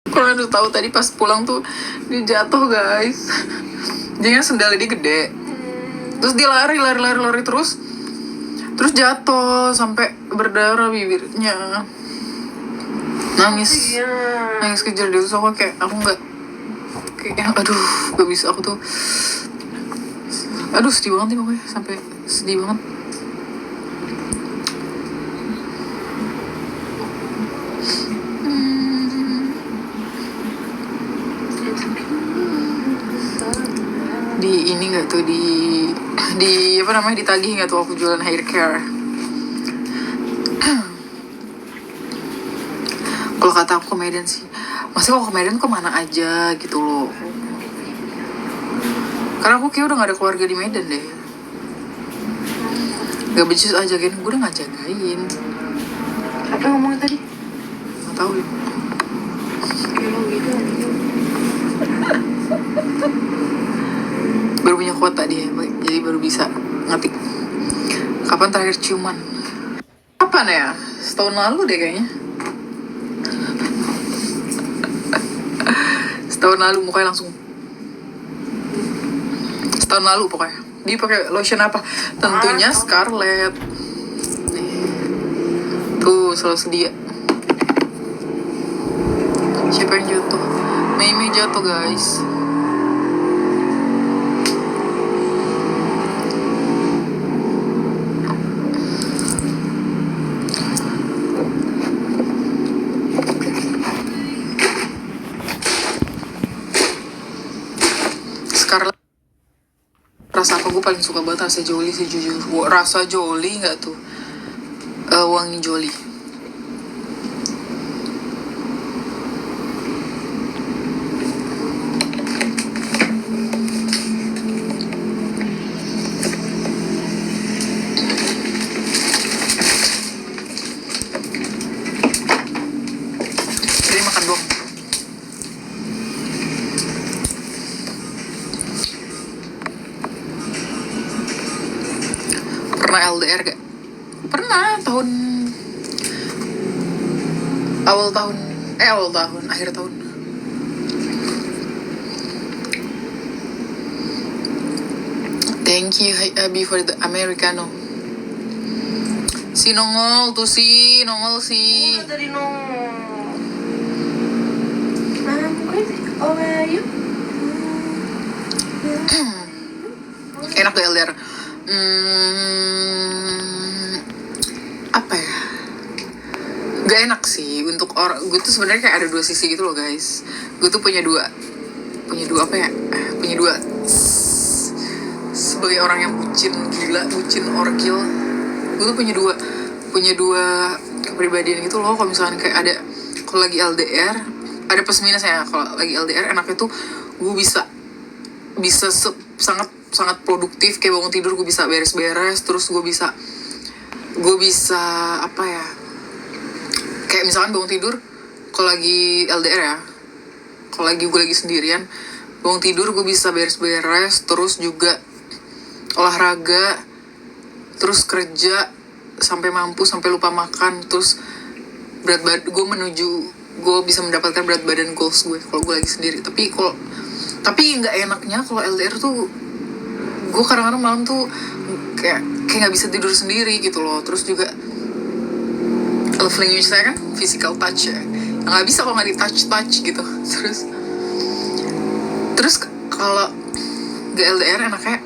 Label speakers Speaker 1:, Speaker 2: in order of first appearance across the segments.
Speaker 1: Kalian udah tahu tadi pas pulang tuh dia jatuh guys. Dia kan sendalnya dia gede. Terus dia lari terus jatuh sampai berdarah bibirnya. Nangis kejar dia. Terus aku kayak aduh gak bisa aku tuh. Aduh sedih banget nih pokoknya, sampai sedih banget. Di ini nggak tuh di apa namanya, ditagih nggak tuh aku jualan hair care. Kalau kata aku ke Medan sih, masih kalau ke Medan kemana aja gitu loh. Karena aku kayak udah gak ada keluarga di Medan deh. Gak becus aja kan, gue udah gak jagain.
Speaker 2: Apa ngomongin tadi?
Speaker 1: Gak tau ya.
Speaker 2: Emang gitu.
Speaker 1: Baru punya kuota dia, jadi baru bisa ngetik. Kapan terakhir ciuman? Kapan ya? Setahun lalu deh kayaknya. Setahun lalu mukanya langsung. Setahun lalu pokoknya. Dia pakai lotion apa? Tentunya Scarlett. Tuh selalu sedia. Siapa yang jatuh? Mei jatuh guys. Scarlett. Rasa apa gue paling suka banget? Rasa Jolly sih jujur. Rasa Jolly nggak tuh? Wangi Jolly. Jadi makan doang. Pernah LDR gak? Pernah akhir tahun. Thank you Abi for the Americano. Si nongol sih.
Speaker 2: Udah tadi nongol. Oh ayo.
Speaker 1: Enak tuh LDR. Apa ya? Gak enak sih untuk orang. Gue tuh sebenarnya kayak ada dua sisi gitu loh guys. Gue tuh punya dua apa ya? Punya dua sebagai orang yang bucin gila, bucin orgil. Gue tuh punya dua kepribadian gitu loh. Kalau misalkan kayak ada, kalau lagi LDR ada plus minus ya. Kalau lagi LDR enaknya tuh gue bisa sangat produktif. Kayak bangun tidur gue bisa beres-beres. Terus gue bisa apa ya, kayak misalkan bangun tidur kalau lagi LDR ya, kalau gue lagi sendirian bangun tidur gue bisa beres-beres, terus juga olahraga, terus kerja sampai mampu, sampai lupa makan, terus gue bisa mendapatkan berat badan goals gue kalau gue lagi sendiri. Tapi nggak enaknya kalau LDR tuh gue kadang-kadang malam tuh kayak nggak bisa tidur sendiri gitu loh. Terus juga love language saya kan physical touch ya, nggak bisa kalau nggak di touch gitu. Terus kalau nggak LDR enaknya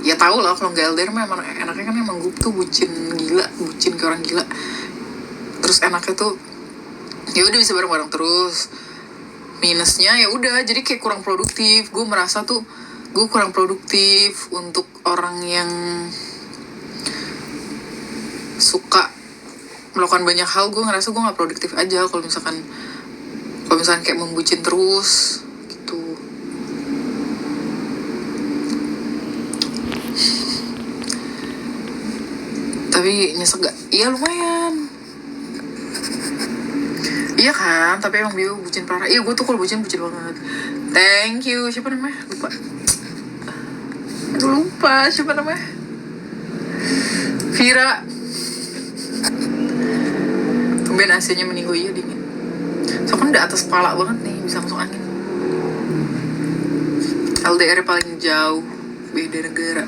Speaker 1: ya tau lah, kalau nggak LDR memang enaknya kan emang gue tuh bucin kayak orang gila. Terus enaknya tuh ya udah bisa bareng-bareng terus. Minusnya ya udah jadi kayak kurang produktif. Gue merasa tuh gue kurang produktif untuk orang yang suka melakukan banyak hal. Gue ngerasa gue nggak produktif aja kalau misalkan kayak membucin terus gitu. Tapi nyesek gak? Iya lumayan. Iya kan, tapi emang Bio bucin parah. Iya gue tuh kalau bucin banget. Thank you. Siapa namanya? Lupa siapa namanya. Vira. Tumben AC-nya meninggu, iya dingin. So kan udah atas kepala banget nih, bisa masuk angin. LDR paling jauh, beda negara.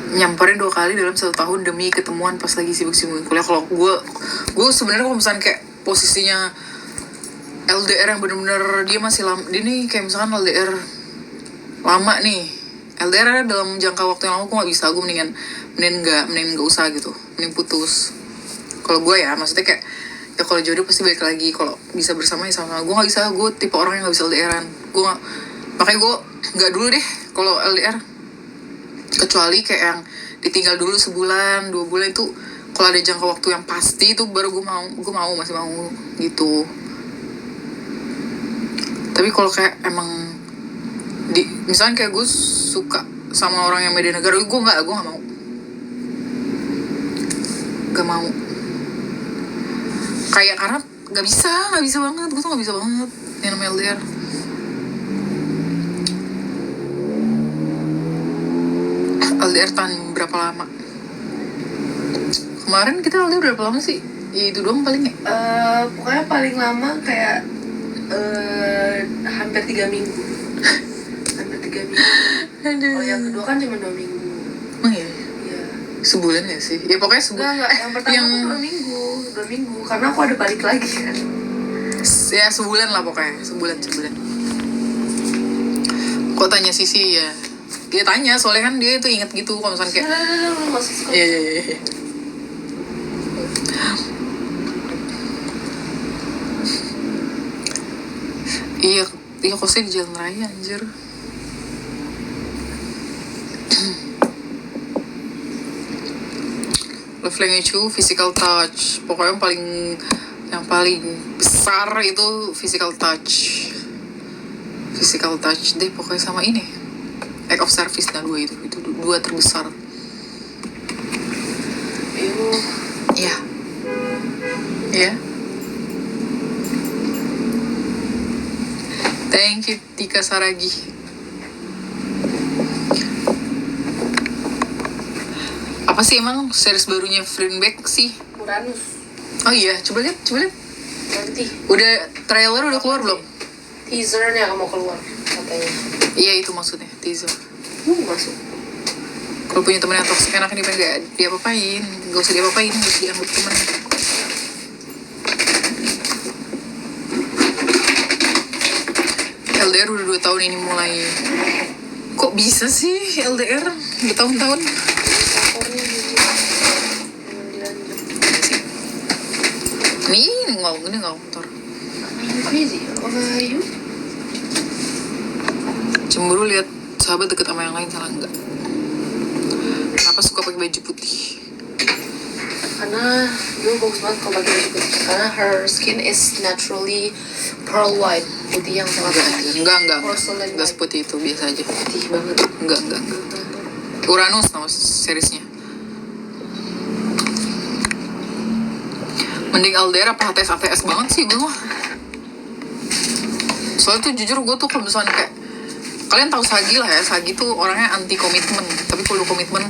Speaker 1: Nyamperin 2 kali dalam 1 tahun demi ketemuan pas lagi sibuk-sibuk kuliah. Kalau gue sebenarnya kalau misalnya kayak posisinya LDR yang bener-bener dia masih lama, dia nih kayak misalkan LDR lama nih, LDR dalam jangka waktu yang lama gue nggak bisa, gue mending nggak usah gitu, mending putus. Kalau gue ya, maksudnya kayak ya kalau jodoh pasti balik lagi, kalau bisa bersama ya sama. Gue nggak bisa, gue tipe orang yang nggak bisa LDRan. Gue nggak, makanya gue nggak dulu deh kalau LDR, kecuali kayak yang ditinggal dulu sebulan 2 bulan itu. Kalau ada jangka waktu yang pasti itu baru gue masih mau gitu. Tapi kalau kayak emang misalnya kayak gue suka sama orang yang beda negara, gue nggak mau kayak, karena nggak bisa banget, gue tuh nggak bisa banget yang namanya LDR. LDR tahan berapa lama? Kemarin kita LDR berapa lama sih? Ya itu doang paling ya?
Speaker 2: Pokoknya paling lama kayak hampir 3 minggu. Hampir 3 minggu.
Speaker 1: Aduh.
Speaker 2: Kalau yang kedua kan cuma 2 minggu.
Speaker 1: Oh iya?
Speaker 2: Iya.
Speaker 1: Sebulan ya sih? Ya pokoknya sebulan.
Speaker 2: Enggak. Yang pertama tuh 2 minggu. 2 minggu. Karena aku ada balik lagi kan.
Speaker 1: Ya sebulan lah pokoknya. Sebulan. Kok tanya Sisi ya? Dia tanya, soalnya kan dia itu inget gitu kalau misalnya kayak
Speaker 2: Lu masuk sekolah.
Speaker 1: Iya. Iya kosnya di jalan raya anjir. Love language itu physical touch. Pokoknya yang paling besar itu physical touch deh pokoknya, sama ini act of service. Nah itu 2 terbesar. Iya. Thank you Tika Saragi. Apa sih emang series barunya Friendback sih?
Speaker 2: Uranus.
Speaker 1: Oh iya, coba lihat.
Speaker 2: Nanti
Speaker 1: Udah trailer udah keluar belum?
Speaker 2: teasernya mau keluar katanya.
Speaker 1: Iya itu maksudnya teaser.
Speaker 2: Masuk.
Speaker 1: Kalau punya temen yang toxic enaknya gak diapa-apain, gak usah diapa-apain, gak usah dianggap temen. LDR udah 2 tahun ini mulai. Kok bisa sih LDR bertahun-tahun? Ini nggak motor.
Speaker 2: Crazy. Over you?
Speaker 1: Cemburu lihat sahabat deket sama yang lain, salah nggak? Kenapa suka pakai baju putih?
Speaker 2: Karena dia bagus banget kalau pakai baju putih. Karena her skin is naturally pearl white, putih yang sangat putih.
Speaker 1: Enggak
Speaker 2: Porcelain white.
Speaker 1: seputih itu, biasa aja.
Speaker 2: Putih banget.
Speaker 1: Enggak. Uranus nama seriesnya. Mending LDR apa HTS banget sih gue mah. Soalnya tuh jujur gue tuh kalau misalnya kayak, kalian tahu Sagi lah ya, Sagi tuh orangnya anti komitmen, tapi kalau komitmen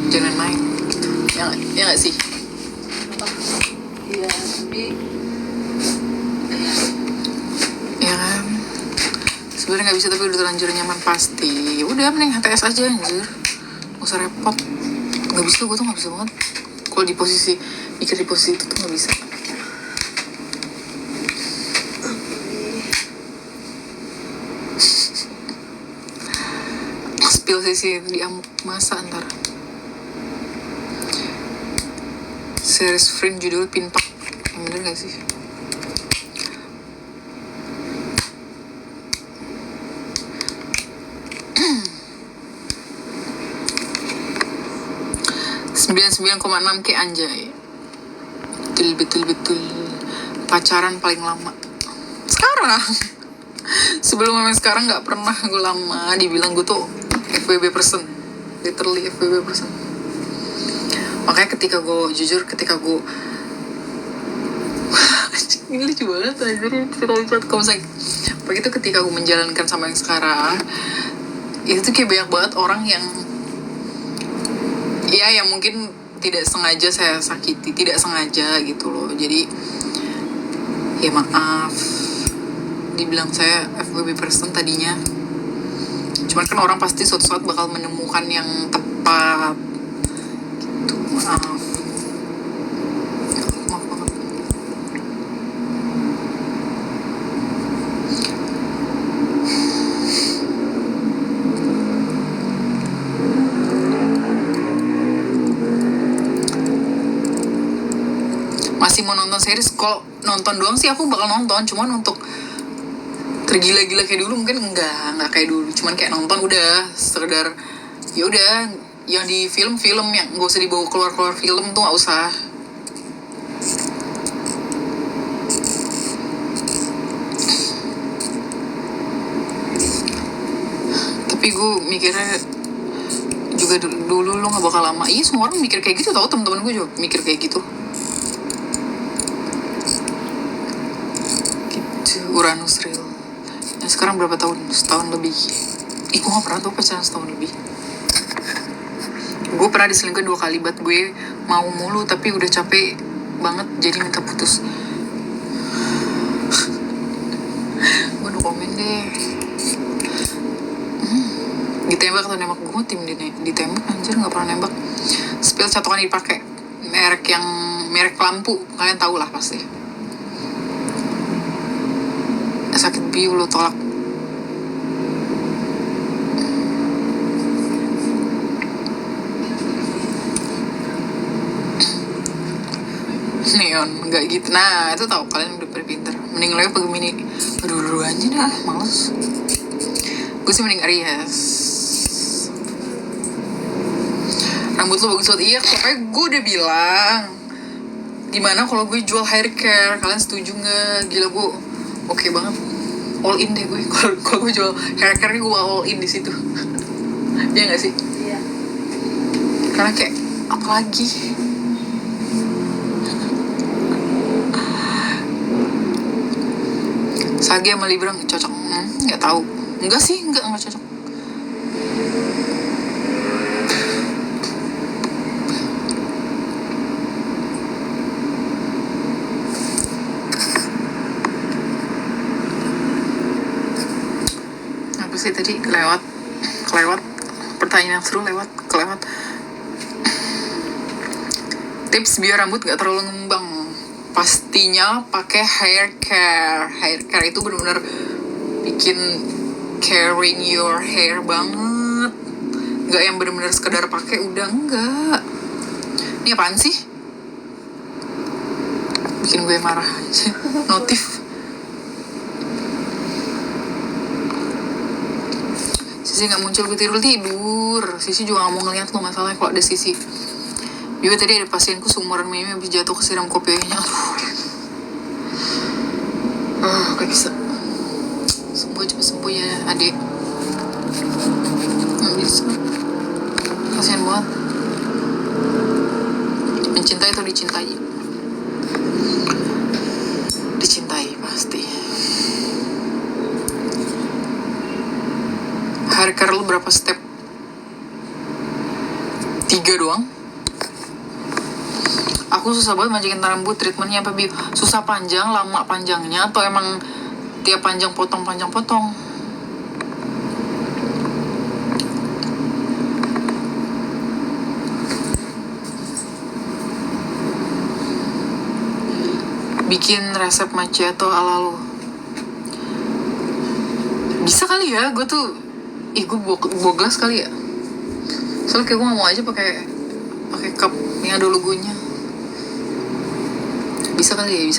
Speaker 1: jangan main gitu. Ya nggak sih?
Speaker 2: Iya, tapi
Speaker 1: Ya kan, sebenarnya nggak bisa, tapi udah terlanjur nyaman pasti. Udah mending HTS aja anjir, nggak usah repot. Nggak bisa, gue tuh nggak bisa banget kalau di posisi mikir di posisi itu tuh nggak bisa. Spill sisi diamuk masa ntar. Series Friend judul Pinpak, bener gak sih? ...99,6 ke anjay. Betul. Pacaran paling lama sekarang. Sebelum memang sekarang nggak pernah gue lama dibilang gue tuh FWB person, literally FWB person. Makanya ketika gue ini lucu banget aja kalau misalnya begitu, ketika gue menjalankan sama yang sekarang itu tuh kayak banyak banget orang yang ya yang mungkin tidak sengaja saya sakiti, tidak sengaja gitu loh. Jadi ya maaf, dibilang saya FWB person tadinya. Cuman kan orang pasti suatu saat bakal menemukan yang tepat gitu. Maaf banget. Masih mau nonton series? Kalau nonton doang sih aku bakal nonton, cuman untuk tergila-gila kayak dulu mungkin enggak kayak dulu, cuman kayak nonton udah sekedar ya udah, yang di film-film yang nggak usah dibawa keluar film tuh nggak usah. Tapi gue mikirnya juga dulu lo nggak bakal lama. Iya, semua orang mikir kayak gitu tau, teman-teman gue juga mikir kayak gitu. Uranus real. Nah, sekarang berapa tahun? Setahun lebih. Gue gak pernah tuh pacaran setahun lebih. Gue pernah diselingkuhin 2 kali, buat gue mau mulu tapi udah capek banget jadi minta putus. Gue no komen deh. Ditembak atau nembak? Gue tim ditembak, anjir gak pernah nembak. Spill catokan dipakai merek lampu, kalian tahu lah pasti. Sakit biu lo tolak. Neon nggak gitu. Nah itu tahu, kalian udah pada pinter. Mending lo pakai mini. Aduh aja dah, males. Gue sih mending Aries. Rambut lo bagus banget. Iya, pokoknya gue udah bilang gimana kalau gue jual hair care, kalian setuju nggak? Gila, gue oke banget, all in deh gue. Kalau gue jual hair care gue all in di situ. Iya nggak sih?
Speaker 2: Iya.
Speaker 1: Karena kayak apa lagi? Sage sama Libra cocok? Nggak tahu. Enggak sih, nggak cocok. Apa sih tadi? Kelewat. Pertanyaan yang seru kelewat. Tips biar rambut nggak terlalu ngembang. Pastinya pakai hair care. Hair care itu benar-benar bikin caring your hair banget. Nggak yang benar-benar sekedar pakai udah, enggak. Ini apaan sih? Bikin gue marah. Notif. Sisi nggak muncul, gue tidur. Sisi juga nggak mau ngeliat lo, masalahnya kalau ada Sisi. Juga tadi ada pasienku seumuran Mimi habis jatuh kesiram kopiahnya. Gak bisa. Cepet sembuh ya adik. Gak bisa. Kasian banget. Mencintai atau dicintai? Dicintai pasti. Hair care lu berapa step? 3 doang. Aku susah banget majikin rambut. Treatmentnya apa, Bi? Susah panjang, lama panjangnya, atau emang tiap panjang potong? Bikin resep macchiato ala lo. Bisa kali ya, gue tuh gue boglas kali ya. Soalnya kayak gue gak mau aja pakai cup yang ada logonya. Bisa kali ya.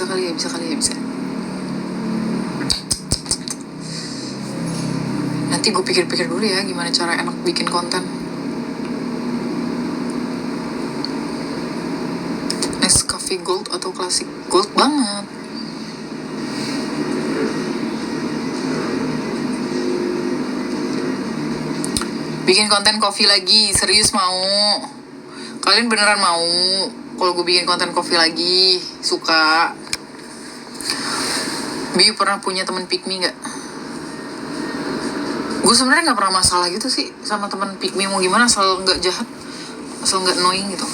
Speaker 1: Nanti gue pikir-pikir dulu ya gimana cara enak bikin konten. Nescafe Gold atau Classic Gold banget. Bikin konten coffee lagi, serius mau? Kalian beneran mau? Kalau gue bikin konten coffee lagi, suka. Bi pernah punya temen pick me nggak? Gue sebenarnya nggak pernah masalah gitu sih sama temen pick me, mau gimana asal nggak jahat, asal nggak annoying gitu.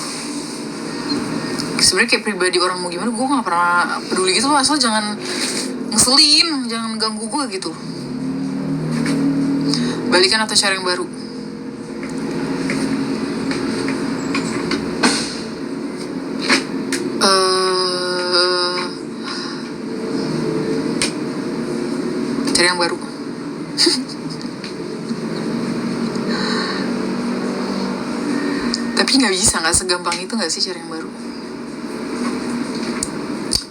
Speaker 1: sebenarnya kayak pribadi orang mau gimana gue nggak pernah peduli gitu loh, asal jangan ngeselin, jangan ganggu gue gitu. Balikan atau cari yang baru? Cari yang baru. Tapi nggak bisa, nggak segampang itu nggak sih cari yang baru.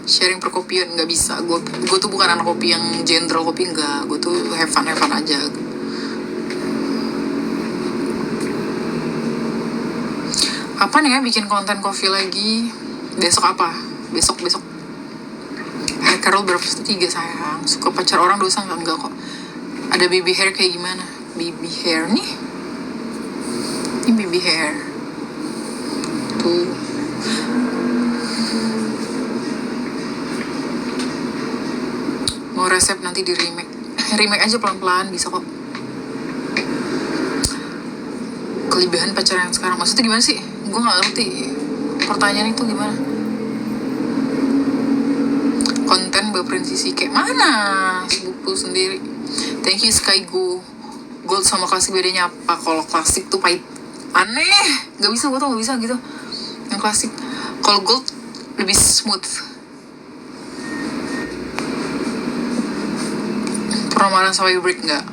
Speaker 1: Sharing perkopian nggak bisa. Gue tuh bukan anak kopi yang general kopi, nggak. Gue tuh have fun aja. Kapan ya bikin konten kopi lagi? Besok apa? Besok. Hair Carol berapa? 3 sayang. Suka pacar orang dosa nggak? Enggak kok. Ada baby hair kayak gimana? Baby hair nih? Ini baby hair. Tuh. Mau resep nanti di remake aja pelan-pelan, bisa kok. Kelebihan pacaran yang sekarang maksudnya gimana sih? Gue nggak ngerti pertanyaan itu gimana. Konten berprinsip kayak mana? Buku sendiri. Thank you Skygo. Gold sama klasik bedanya apa? Kalau klasik tuh pahit, aneh, nggak bisa, gue tau nggak bisa gitu. Yang klasik, kalau gold lebih smooth. Pernah marah sama break nggak?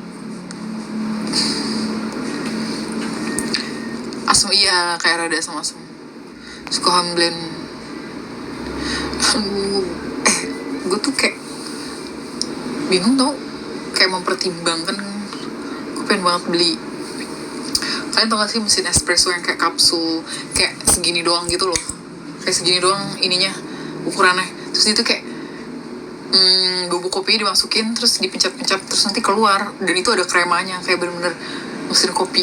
Speaker 1: Asam iya, kayak rada asam. Suka hamblend. Gue tuh kayak bingung tau, kayak mempertimbangkan. Gue pengen banget beli. Kalian tau gak sih mesin espresso yang kayak kapsul, kayak segini doang gitu loh, kayak segini doang ininya ukurannya. Terus itu kayak bubuk kopi dimasukin, terus dipencet-pencet, terus nanti keluar, dan itu ada kremanya, kayak bener-bener mesin kopi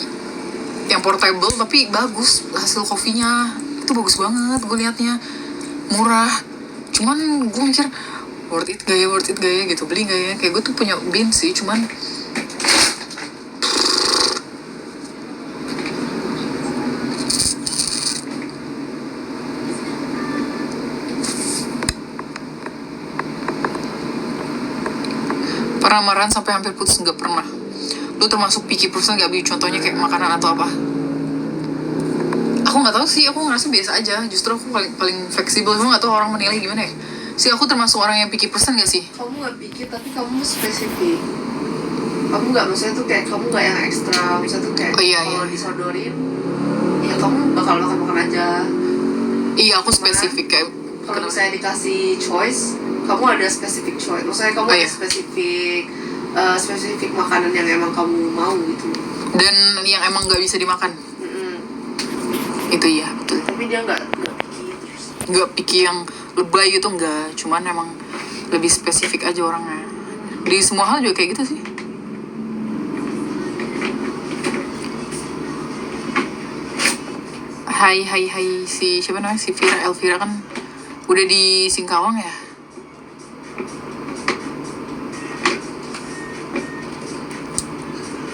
Speaker 1: yang portable tapi bagus hasil kopinya. Itu bagus banget, gue liatnya murah. Cuman gue mikir worth it gak ya gitu, beli gak ya. Kayak gue tuh punya bin sih, cuman pernah marahan sampai hampir putus? Nggak pernah. Lu termasuk picky person gak, Bi? Contohnya kayak makanan atau apa? Aku nggak tahu sih, aku ngerasa biasa aja. Justru aku paling fleksibel. Aku nggak tahu orang menilai gimana ya. Sih aku termasuk orang yang picky person gak sih?
Speaker 2: Kamu nggak picky tapi kamu spesifik. Kamu nggak, maksudnya tuh kayak kamu nggak yang ekstra. Misalnya tuh kayak kalau disodorin, ya kamu bakal makan aja.
Speaker 1: Iya, aku spesifik kayak.
Speaker 2: Kalau misalnya dikasih choice, kamu ada specific choice. Maksudnya kamu ada spesifik makanan yang emang kamu mau gitu.
Speaker 1: Dan yang emang nggak bisa dimakan. Itu iya, betul.
Speaker 2: Tapi dia nggak picky terus.
Speaker 1: Nggak picky yang lebay gitu, nggak. Cuman emang lebih spesifik aja orangnya. Di semua hal juga kayak gitu sih. Hai si siapa namanya, si Elvira kan udah di Singkawang ya.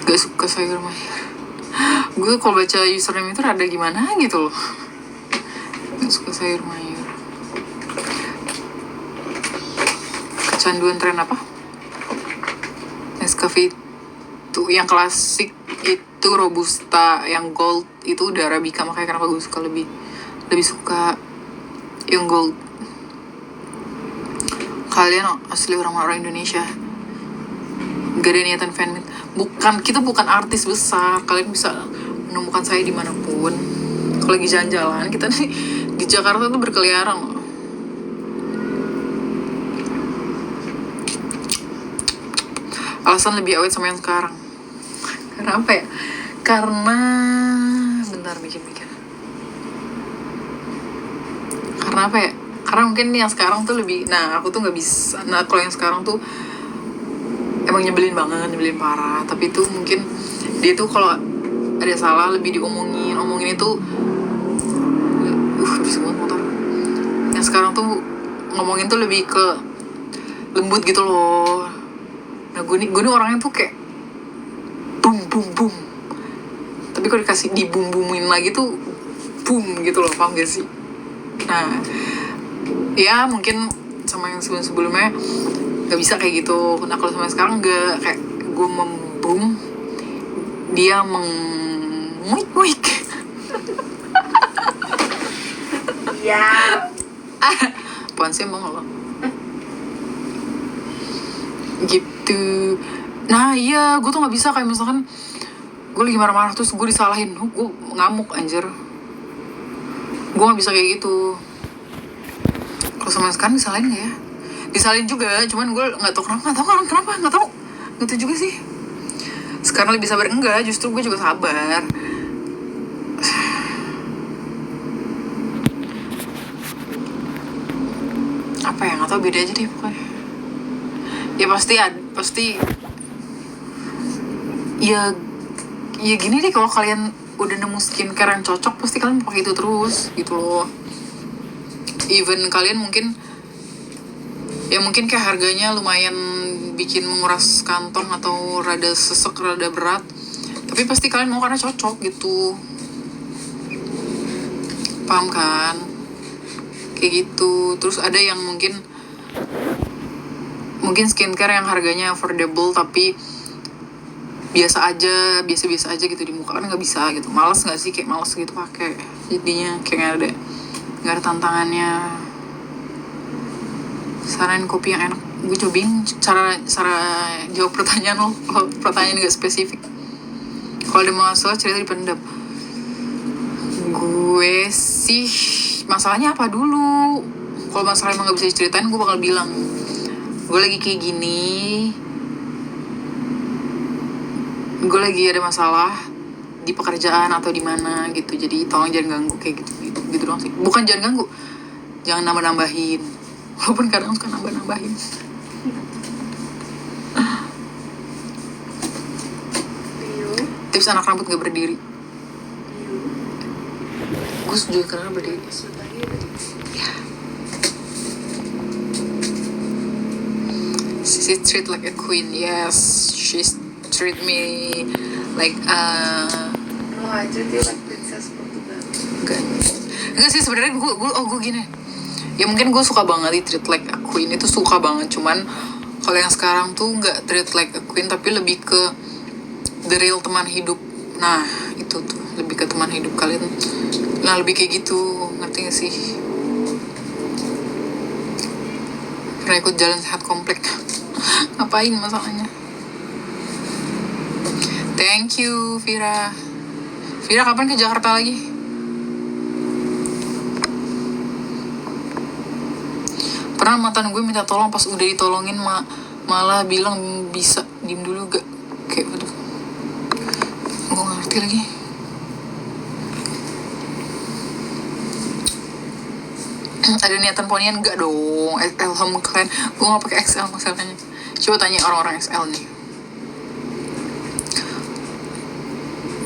Speaker 1: Gak suka sayur mayur. Gue kalau baca username itu rada gimana gitu loh. Gak suka sayur mayur. Kecanduan tren apa? Nescafe itu yang klasik itu Robusta, yang gold itu udah Arabica, makanya kenapa gue suka lebih suka yang gold. Kalian asli orang-orang Indonesia, gak ada niatan fanmeet. Kita bukan artis besar. Kalian bisa menemukan saya dimanapun. Kalau lagi jalan-jalan, kita nih di Jakarta tuh berkeliaran loh. Alasan lebih awet sama yang sekarang karena apa ya? Karena bentar mikir. Karena apa ya? Karena mungkin yang sekarang tuh lebih, aku tuh nggak bisa. Kalau yang sekarang tuh emang nyebelin banget, nyebelin parah. Tapi itu mungkin dia tuh kalau ada salah lebih omongin itu bisa banget motor. Yang sekarang tuh ngomongin tuh lebih ke lembut gitu loh. Nah gue nih orangnya tuh kayak boom. Tapi kalau dikasih dibum-bumin lagi tuh boom gitu loh, paham gak sih? Nah Ya mungkin sama yang sebelumnya nggak bisa kayak gitu. Nah kalau sama sekarang nggak, kayak gue membum, dia muik.
Speaker 2: Iya.
Speaker 1: Apaan sih emang lo? Gitu. Nah iya, gue tuh nggak bisa kayak misalkan gue lagi marah-marah terus gue disalahin, gue ngamuk anjir. Gue nggak bisa kayak gitu. Kalau sama sekarang disalahin nggak ya? Disalahin juga, cuman gue nggak tahu kenapa, nggak tahu juga sih. Sekarang lebih sabar enggak, justru gue juga sabar. Apa ya, nggak tahu, beda aja deh pokoknya. Ya pasti ya gini deh, kalau kalian udah nemu skincare yang cocok pasti kalian pakai itu terus gitu loh. Even kalian mungkin kayak harganya lumayan bikin menguras kantong atau rada sesek, rada berat, tapi pasti kalian mau karena cocok gitu, paham kan? Kayak gitu. Terus ada yang mungkin skincare yang harganya affordable tapi biasa aja gitu di muka, kan nggak bisa gitu. Malas nggak sih, kayak malas gitu pakai, jadinya kayak nggak ada tantangannya. Saranin kopi yang enak, gue cobain cara jawab pertanyaan lo. Kalau pertanyaan nggak spesifik, kalau ada masalah cerita dipendam. Gue sih masalahnya apa dulu. Kalau masalah emang nggak bisa diceritain, gue bakal bilang gue lagi kayak gini, gue lagi ada masalah di pekerjaan atau di mana gitu, jadi tolong jangan ganggu, kayak gitu doang sih. Bukan jangan ganggu, jangan nambah-nambahin, walaupun kadang suka nambah-nambahin. Tips anak rambut gak berdiri. Gue juga karena berdiri. Ya. She treat like a queen. Yes, she treat me like
Speaker 2: Oh, I treat you like princess Portugal.
Speaker 1: Enggak sih sebenarnya gue gini. Ya mungkin gue suka banget di treat like a queen, itu suka banget. Cuman kalau yang sekarang tuh nggak treat like a queen, tapi lebih ke the real teman hidup. Nah itu tuh lebih ke teman hidup kalian. Nah lebih kayak gitu, ngerti gak sih? Pernah ikut jalan sehat komplek. Ngapain masalahnya? Thank you Vira. Vira kapan ke Jakarta lagi? Pernah mantan gue minta tolong, pas udah ditolongin malah bilang bisa diem dulu gak? Kayak aduh, gue gak ngerti lagi. Ada niatan ponian gak dong? XL sama kalian, gue gak pakai XL masalahnya. Coba tanya orang-orang XL nih.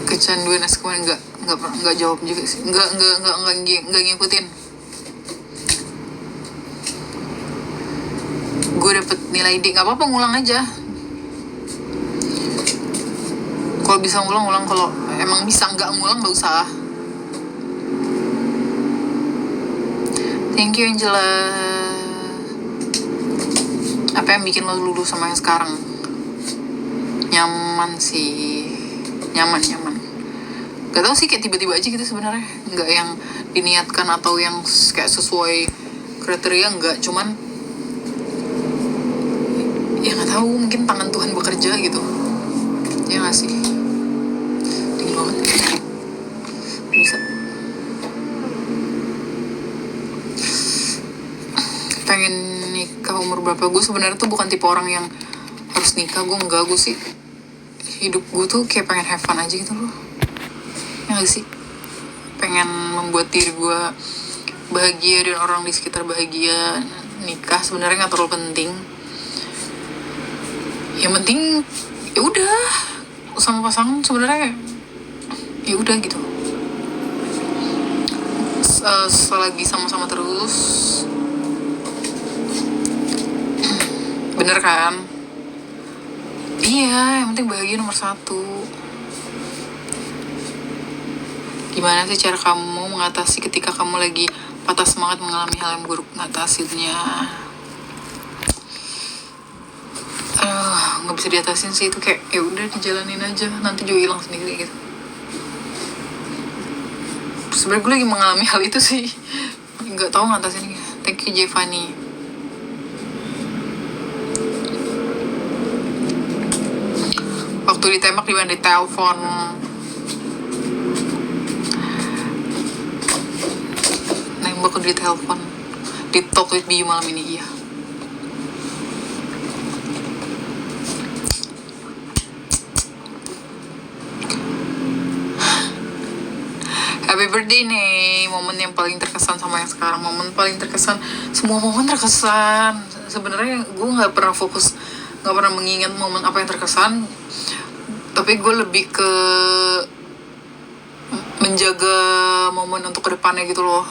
Speaker 1: Kecanduan es kemarin nggak jawab juga sih, nggak ngikutin. Gue dapet nilai D, nggak apa-apa ngulang aja. Kalau bisa ngulang, kalau emang bisa nggak ngulang nggak usah. Thank you Angela. Apa yang bikin lo lulus sama yang sekarang? Nyaman sih, nyaman. Gak tau sih, kayak tiba-tiba aja gitu sebenarnya. Nggak yang diniatkan atau yang kayak sesuai kriteria, nggak. Cuman ya nggak tahu, mungkin tangan Tuhan bekerja gitu. Ya nggak sih? Dingin banget. Bisa. Pengen nikah umur berapa? Gue sebenarnya tuh bukan tipe orang yang harus nikah. Gue enggak, gue sih hidup gue tuh kayak pengen have fun aja gitu loh. Ya gak sih? Pengen membuat diri gue bahagia dan orang di sekitar bahagia. Nikah sebenarnya nggak terlalu penting. Yang penting ya udah sama pasangan sebenarnya, ya udah gitu. Selagi sama-sama terus, bener kan? Iya, yang penting bahagia nomor 1. Gimana sih cara kamu mengatasi ketika kamu lagi patah semangat mengalami hal yang buruk, nggak tahu hasilnya. Nggak bisa diatasin sih itu, kayak ya udah dijalanin aja, nanti juga hilang sendiri gitu. Sebenarnya gue lagi mengalami hal itu sih, nggak tahu ngatasinnya. Thank you Jevani. Waktu ditembak di mana, di telepon. Nembak di telepon. Di Talk with Biu malam ini, iya. Happy birthday nih, momen yang paling terkesan sama yang sekarang. Momen paling terkesan, semua momen terkesan. Sebenarnya gue nggak pernah fokus, nggak pernah mengingat momen apa yang terkesan. Tapi gue lebih ke menjaga momen untuk kedepannya gitu loh.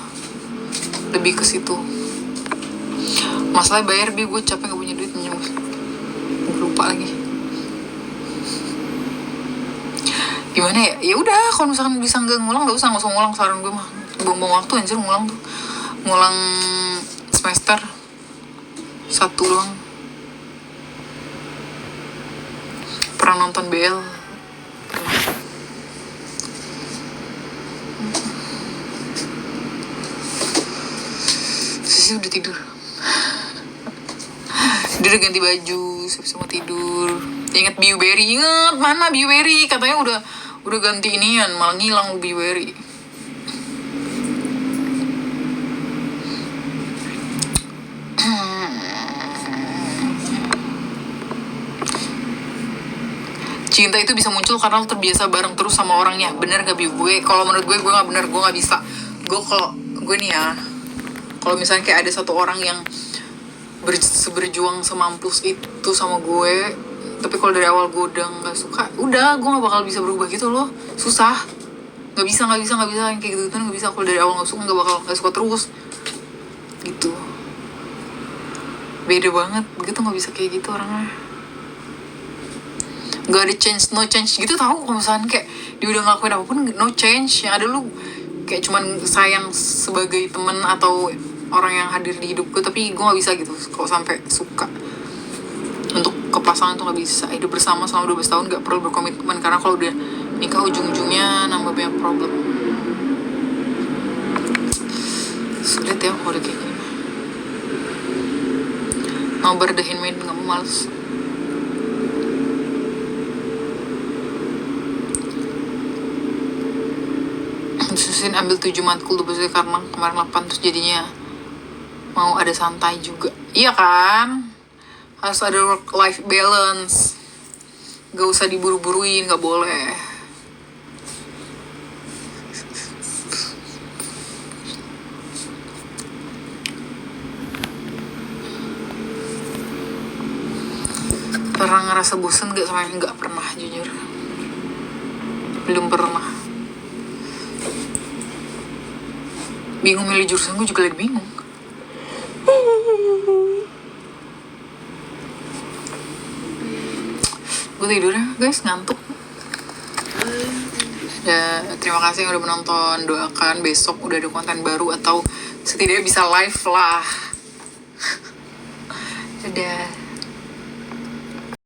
Speaker 1: Lebih ke situ. Masalah bayar gue capek nggak punya duit, lupa lagi. Gimana ya, ya udah kalau misalkan bisa nggak usah ngulang. Saran gue mah buang-buang waktu anjir, ngulang semester 1 doang. Pernah nonton BL, Sisi udah tidur. Dia udah ganti baju, siap-siap mau tidur. Ingat Biuberry, inget mana Biuberry, katanya udah ganti inian, malah ngilang Biuberry. Cinta itu bisa muncul karena lo terbiasa bareng terus sama orangnya. Bener gak Biu? Kalau menurut gue gak bener, gue gak bisa. Gue nih ya, kalau misalnya kayak ada satu orang yang berjuang semampus itu sama gue, tapi kalau dari awal gue udah nggak suka, udah gue nggak bakal bisa berubah gitu loh. Susah, nggak bisa yang kayak gitu nggak bisa. Kalau dari awal nggak suka, nggak suka terus gitu. Beda banget gitu, nggak bisa kayak gitu orangnya. Nggak ada no change gitu, tahu? Kalau misalnya kayak dia udah ngelakuin apapun, no change. Yang ada lu kayak cuman sayang sebagai temen atau orang yang hadir di hidup gue, tapi gue nggak bisa gitu kalau sampai suka. Untuk ke pasangan tuh nggak bisa. Hidup bersama selama 12 tahun nggak perlu berkomitmen, karena kalau udah nikah ujung-ujungnya nambah banyak problem. Sulit ya kalau udah kayak gini. Nobar The Handmaid, nggak mau, males. Susin ambil 7 matkul 12 karena kemarin 8, terus jadinya mau ada santai juga. Iya kan? Harus ada work-life balance. Gak usah diburu-buruin, gak boleh. Pernah ngerasa bosen gak sama yang gak pernah, jujur. Belum pernah. Bingung milih jurusan, gue juga lagi bingung. Gue tidur ya guys, ngantuk. Ya, terima kasih yang udah menonton. Doakan besok udah ada konten baru atau setidaknya bisa live lah. Dadah.